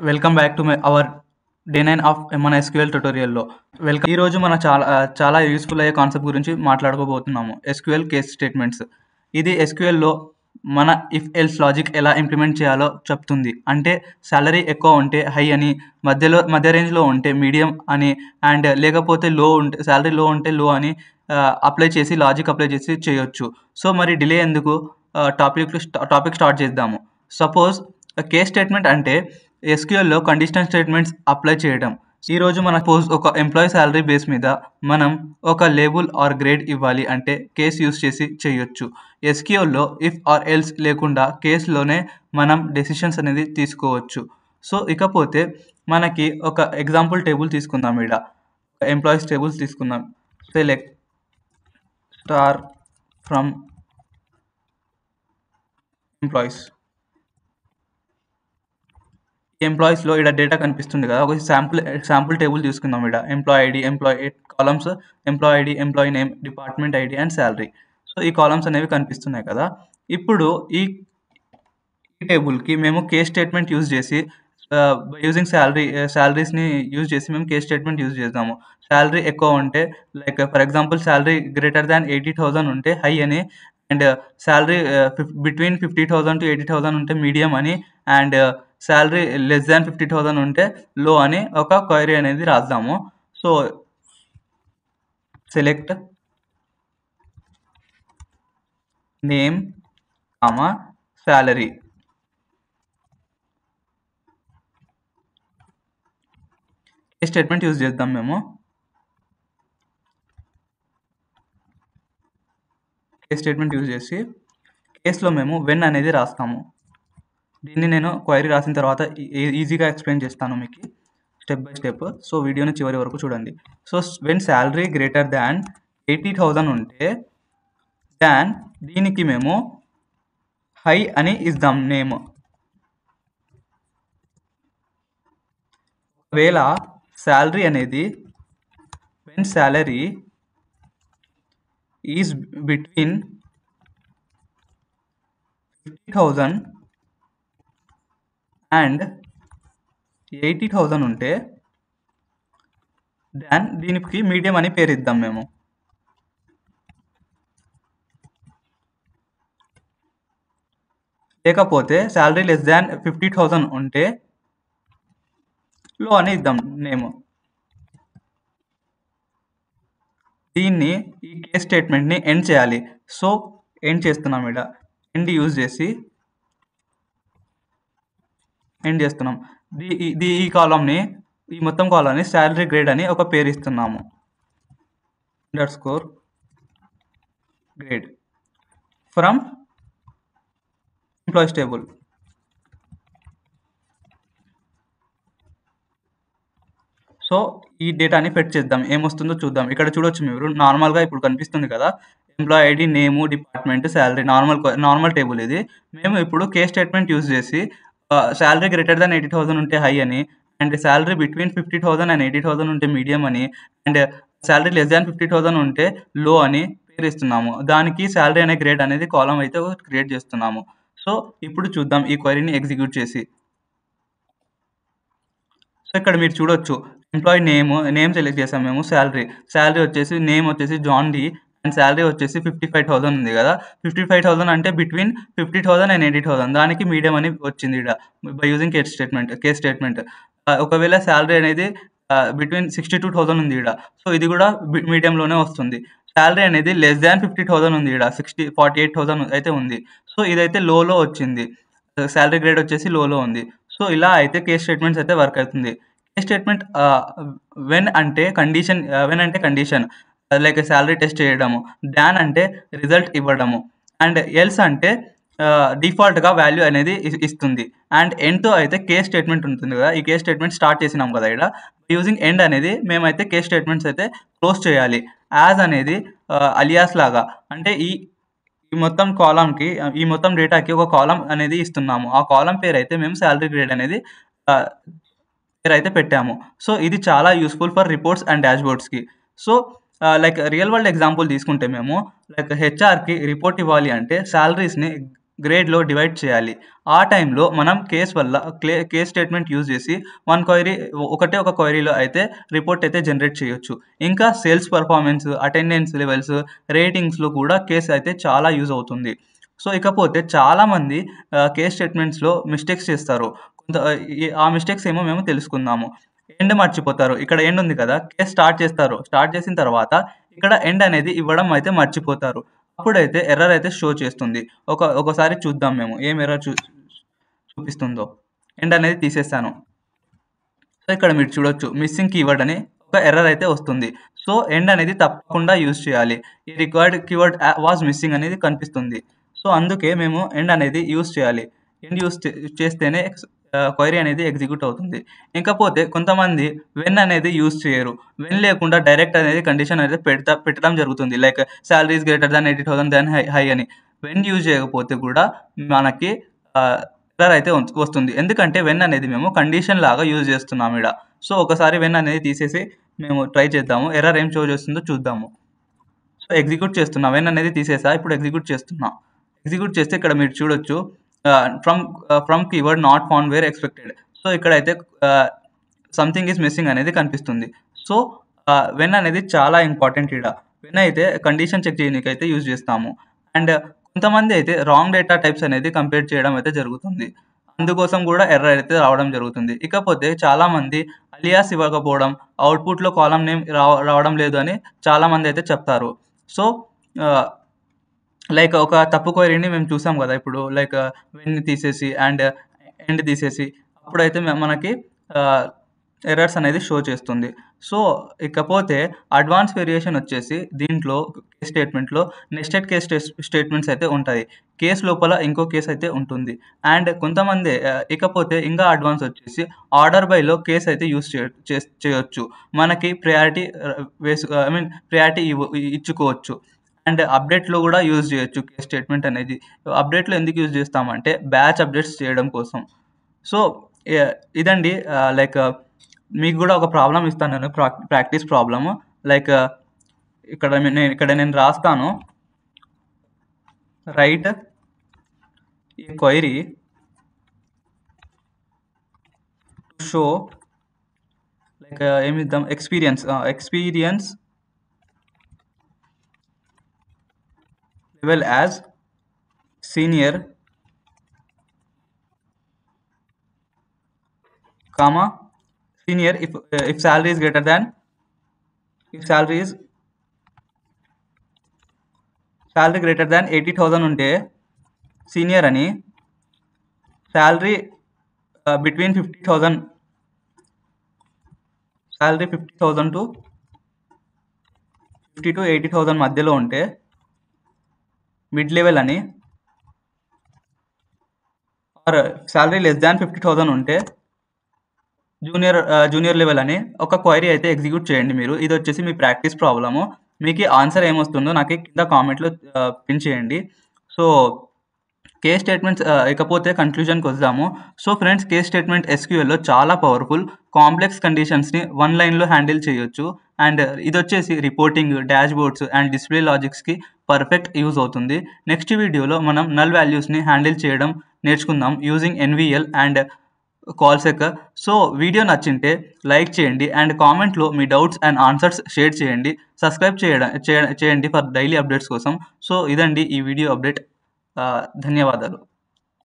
Welcome back to our day 9 of మన SQL ట్యుటోరియల్లో welcome. ఈరోజు మన చాలా యూస్ఫుల్ అయ్యే కాన్సెప్ట్ గురించి మాట్లాడుకోబోతున్నాము. SQL case statements. ఇది ఎస్క్యూఎల్లో మన ఇఫ్ ఎల్స్ లాజిక్ ఎలా ఇంప్లిమెంట్ చేయాలో చెప్తుంది. అంటే సాలరీ ఎక్కువ ఉంటే హై అని, మధ్య రేంజ్లో ఉంటే మీడియం అని, అండ్ లేకపోతే లో ఉంటే సాలరీ లో ఉంటే లో అని లాజిక్ అప్లై చేసి చేయొచ్చు. సో మరి డిలే ఎందుకు, టాపిక్ స్టార్ట్ చేద్దాము. సపోజ్ కేస్ స్టేట్మెంట్ అంటే ఎస్క్యూఎల్లో కండిషనల్ స్టేట్మెంట్స్ అప్లై చేయడం. ఈరోజు మన ఒక ఎంప్లాయీ శాలరీ బేస్ మీద మనం ఒక లేబుల్ ఆర్ గ్రేడ్ ఇవ్వాలి అంటే కేస్ యూస్ చేసి చేయొచ్చు. ఎస్క్యూఎల్లో ఇఫ్ ఆర్ ఎల్స్ లేకుండా కేసులోనే మనం డెసిషన్స్ అనేది తీసుకోవచ్చు. సో ఇకపోతే మనకి ఒక ఎగ్జాంపుల్ టేబుల్ తీసుకుందాం. ఇక్కడ ఎంప్లాయీస్ టేబుల్స్ తీసుకుందాం. Select star from employees. ఎంప్లాయీస్లో ఇక్కడ డేటా కనిపిస్తుంది కదా, ఒక శాంపుల్ టేబుల్ తీసుకుందాం. ఇక్కడ employee ID, employee columns, employee ID, employee name, department ID and salary. So ఈ కాలమ్స్ అనేవి కనిపిస్తున్నాయి కదా. ఇప్పుడు ఈ టేబుల్కి మేము కేస్ స్టేట్మెంట్ యూజ్ చేసి యూజింగ్ శాలరీస్ని యూజ్ చేసి మేము కేస్ స్టేట్మెంట్ యూజ్ చేద్దాము. శాలరీ ఎక్కువ ఉంటే, like for example salary greater than 80,000 ఉంటే హై అని, అండ్ శాలరీ బిట్వీన్ 50,000 to 80,000 ఉంటే మీడియం అని, అండ్ శాలరీ లెస్ దాన్ 50,000 ఉంటే లో అని ఒక క్వైరీ అనేది రాద్దాము. So select name salary. Case statement use చేద్దాం. మేము కేస్ స్టేట్మెంట్ యూజ్ చేసి కేసులో మేము వెన్ అనేది రాస్తాము. దీన్ని నేను క్వైరీ రాసిన తర్వాత ఈజీగా ఎక్స్ప్లెయిన్ చేస్తాను మీకు స్టెప్ బై స్టెప్. సో వీడియోని చివరి వరకు చూడండి. So when salary greater than 80,000 ఉంటే దాన్ దీనికి మేము హై అని ఇద్దాం నేమ్. ఒకవేళ శాలరీ అనేది when salary is between 50,000 and 80,000 ఉంటే దాన్ దీనికి మీడియం అని పేరు ఇద్దాం మేము. లేకపోతే శాలరీ లెస్ దాన్ 50,000 ఉంటే లో అని ఇద్దాం నేమ్. దీన్ని ఈ కేస్ స్టేట్మెంట్ని ఎండ్ చేయాలి. సో ఎండ్ చేస్తున్నాం. ఇక్కడ ఎండ్ యూజ్ చేసి ఎండ్ చేస్తున్నాం. ఈ కాలంని, ఈ మొత్తం కాలంని శాలరీ గ్రేడ్ అని ఒక పేరు ఇస్తున్నాము. Underscore grade from employees table. So ఈ డేటాని ఫెట్ చేద్దాం, ఏమొస్తుందో చూద్దాం. ఇక్కడ చూడొచ్చు మీరు, నార్మల్గా ఇప్పుడు కనిపిస్తుంది కదా, ఎంప్లాయీ ఐడి, నేము, డిపార్ట్మెంట్, శాలరీ, నార్మల్ టేబుల్ ఇది. మేము ఇప్పుడు కేస్ స్టేట్మెంట్ యూజ్ చేసి శాలరీ గ్రేటర్ దాన్ 80,000 ఉంటే హై అని, అండ్ శాలరీ బిట్వీన్ 50,000 అండ్ 80,000 ఉంటే మీడియం అని, అండ్ శాలరీ లెస్ దాన్ 50,000 ఉంటే లో అని పేరు ఇస్తున్నాము. దానికి శాలరీ అనే గ్రేడ్ అనేది కాలం అయితే క్రియేట్ చేస్తున్నాము. సో ఇప్పుడు చూద్దాం ఈ క్వైరీని ఎగ్జిక్యూట్ చేసి. సో ఇక్కడ మీరు చూడొచ్చు, ఎంప్లాయీ నేమ్ సెలెక్ట్ చేసాం మేము. శాలరీ వచ్చేసి నేమ్ వచ్చేసి జాన్ డి, అండ్ శాలరీ వచ్చేసి 55,000 ఉంది కదా. 55,000 అంటే బిట్వీన్ 50,000 అండ్ 80,000, దానికి మీడియం అని వచ్చింది ఇక్కడ బై యూజింగ్ కేస్ స్టేట్మెంట్. ఒకవేళ శాలరీ అనేది బిట్వీన్ 62,000 ఉంది ఇక్కడ, సో ఇది కూడా మీడియంలోనే వస్తుంది. శాలరీ అనేది లెస్ దాన్ 50,000 ఉంది ఇక్కడ, 48,000 అయితే ఉంది. సో ఇదైతే లోలో వచ్చింది. శాలరీ గ్రేడ్ వచ్చేసి లోలో ఉంది. సో ఇలా అయితే కేస్ స్టేట్మెంట్స్ అయితే వర్క్ అవుతుంది. కేస్ స్టేట్మెంట్ వెన్ అంటే కండిషన్, లైక్ శాలరీ టెస్ట్ చేయడము, దాన్ అంటే రిజల్ట్ ఇవ్వడము, అండ్ ఎల్స్ అంటే డిఫాల్ట్గా వాల్యూ అనేది ఇస్తుంది, అండ్ ఎండ్తో అయితే కేస్ స్టేట్మెంట్ ఉంటుంది కదా. ఈ కేస్ స్టేట్మెంట్ స్టార్ట్ చేసినాం కదా ఇక్కడ, యూజింగ్ ఎండ్ అనేది మేమైతే కేస్ స్టేట్మెంట్స్ అయితే క్లోజ్ చేయాలి. యాజ్ అనేది అలియాస్ లాగా, అంటే ఈ మొత్తం కాలంకి, ఈ మొత్తం డేటాకి ఒక కాలం అనేది ఇస్తున్నాము. ఆ కాలం పేరు అయితే మేము శాలరీ గ్రేడ్ అనేది పేరు అయితే పెట్టాము. సో ఇది చాలా యూస్ఫుల్ ఫర్ రిపోర్ట్స్ అండ్ డాష్బోర్డ్స్కి. So like real world example తీసుకుంటే మేము లైక్ హెచ్ఆర్కి రిపోర్ట్ ఇవ్వాలి అంటే శాలరీస్ని గ్రేడ్లో డివైడ్ చేయాలి. ఆ టైంలో మనం కేస్ స్టేట్మెంట్ యూజ్ చేసి ఒక క్వైరీలో అయితే రిపోర్ట్ అయితే జనరేట్ చేయొచ్చు. ఇంకా సేల్స్ పర్ఫార్మెన్స్, అటెండెన్స్ లెవెల్స్, రేటింగ్స్లో కూడా కేస్ అయితే చాలా యూజ్ అవుతుంది. సో ఇకపోతే చాలామంది కేస్ స్టేట్మెంట్స్లో మిస్టేక్స్ చేస్తారు. ఆ మిస్టేక్స్ ఏమో మేము తెలుసుకుందాము. ఎండ్ మర్చిపోతారు. ఇక్కడ ఎండ్ ఉంది కదా, కేస్ స్టార్ట్ చేసిన తర్వాత ఇక్కడ ఎండ్ అనేది ఇవ్వడం అయితే మర్చిపోతారు. అప్పుడైతే ఎర్రర్ అయితే షో చేస్తుంది. ఒకసారి చూద్దాం మేము ఏం ఎర్రర్ చూపిస్తుందో. ఎండ్ అనేది తీసేస్తాను. సో ఇక్కడ మీరు చూడొచ్చు మిస్సింగ్ కీవర్డ్ అని ఒక ఎర్రర్ అయితే వస్తుంది. సో ఎండ్ అనేది తప్పకుండా యూజ్ చేయాలి. ఈ రిక్వైర్డ్ కీవర్డ్ వాజ్ మిస్సింగ్ అనేది కనిపిస్తుంది. సో అందుకే మేము ఎండ్ అనేది యూజ్ చేయాలి. ఎండ్ యూజ్ చేస్తేనే క్వైరీ అనేది ఎగ్జిక్యూట్ అవుతుంది. ఇంకపోతే కొంతమంది వెన్ అనేది యూజ్ చేయరు. వెన్ లేకుండా డైరెక్ట్ అనేది కండిషన్ అనేది పెట్టడం జరుగుతుంది. Like salary is greater than 80,000 than high అని. వెన్ యూజ్ చేయకపోతే కూడా మనకి ఎర్రర్ అయితే వస్తుంది. ఎందుకంటే వెన్ అనేది మేము కండిషన్ లాగా యూజ్ చేస్తున్నాం ఇక్కడ. సో ఒకసారి వెన్ అనేది తీసేసి మేము ట్రై చేద్దాము. ఎర్రర్ ఏం షో చేస్తుందో చూద్దాము. సో ఎగ్జిక్యూట్ చేస్తున్నా. వెన్ అనేది తీసేసా, ఇప్పుడు ఎగ్జిక్యూట్ చేస్తున్నా. ఎగ్జిక్యూట్ చేస్తే ఇక్కడ మీరు చూడొచ్చు from keyword not found where expected. So ఇక్కడైతే సంథింగ్ ఈజ్ మిస్సింగ్ అనేది కనిపిస్తుంది. సో వెన్ అనేది చాలా ఇంపార్టెంట్ ఇక్కడ. వెన్ అయితే కండిషన్ చెక్ చేయడానికి అయితే యూజ్ చేస్తాము. అండ్ కొంతమంది అయితే రాంగ్ డేటా టైప్స్ అనేది కంపేర్ చేయడం అయితే జరుగుతుంది. అందుకోసం కూడా ఎర్రర్ అయితే రావడం జరుగుతుంది. ఇకపోతే చాలామంది అలియాస్ ఇవ్వకపోవడం, అవుట్పుట్లో కాలం నేమ్ రావడం లేదు అని చాలామంది అయితే చెప్తారు. సో లైక్ ఒక తప్పు క్వైరీని మేము చూసాం కదా ఇప్పుడు, లైక్ వెన్ తీసేసి అండ్ ఎండ్ తీసేసి, అప్పుడైతే మనకి ఎర్రర్స్ అనేది షో చేస్తుంది. సో ఇకపోతే అడ్వాన్స్ వేరియేషన్ వచ్చేసి దీంట్లో కేస్ స్టేట్మెంట్లో నెస్టెడ్ కేస్ స్టేట్మెంట్స్ అయితే ఉంటాయి. కేస్ లోపల ఇంకో కేస్ అయితే ఉంటుంది. అండ్ కొంతమంది ఇకపోతే ఇంకా అడ్వాన్స్ వచ్చేసి ఆర్డర్ బైలో కేస్ అయితే యూస్ చేయొచ్చు. మనకి ప్రయారిటీ ఇచ్చుకోవచ్చు. అండ్ అప్డేట్లో కూడా యూజ్ చేయొచ్చు కేస్ స్టేట్మెంట్ అనేది. అప్డేట్లో ఎందుకు యూజ్ చేస్తామంటే బ్యాచ్ అప్డేట్స్ చేయడం కోసం. సో ఇదండి, లైక్ మీకు కూడా ఒక ప్రాబ్లం ఇస్తాను నేను, ప్రాక్టీస్ ప్రాబ్లము. లైక్ ఇక్కడ నేను రాస్తాను, రైట్ ఈ క్వైరీ టు షో, లైక్ ఏమిద్దాం, experience level as senior, comma senior if salary is greater than, salary greater than 80,000 ఉంటే senior అని, salary between 50,000 to 50 to 80,000 మధ్యలో ఉంటే మిడ్ లెవెల్ అని, ఆర్ శాలరీ లెస్ దాన్ 50,000 ఉంటే జూనియర్ లెవెల్ అని ఒక query అయితే ఎగ్జిక్యూట్ చేయండి మీరు. ఇది వచ్చేసి మీ ప్రాక్టీస్ ప్రాబ్లము. మీకు ఆన్సర్ ఏమొస్తుందో నాకు కింద కామెంట్లో పిన్ చేయండి. సో కేస్ స్టేట్మెంట్స్ ఇకపోతే కన్క్లూజన్కి వద్దాము. సో ఫ్రెండ్స్, కేస్ స్టేట్మెంట్ ఎస్క్యూఎల్లో చాలా పవర్ఫుల్. కాంప్లెక్స్ కండిషన్స్ని వన్ లైన్లో హ్యాండిల్ చేయొచ్చు. అండ్ ఇది వచ్చేసి reporting, dashboards and display లాజిక్స్కి పర్ఫెక్ట్ యూజ్ అవుతుంది. నెక్స్ట్ వీడియోలో మనం నల్ వాల్యూస్ని హ్యాండిల్ చేయడం నేర్చుకుందాం యూజింగ్ ఎన్విఎల్ అండ్ కాల్సెక్. సో వీడియో నచ్చింటే లైక్ చేయండి అండ్ కామెంట్లో మీ డౌట్స్ అండ్ ఆన్సర్స్ షేర్ చేయండి. సబ్స్క్రైబ్ చేయండి ఫర్ డైలీ అప్డేట్స్ కోసం. సో ఇదండి ఈ వీడియో అప్డేట్. ధన్యవాదాలు.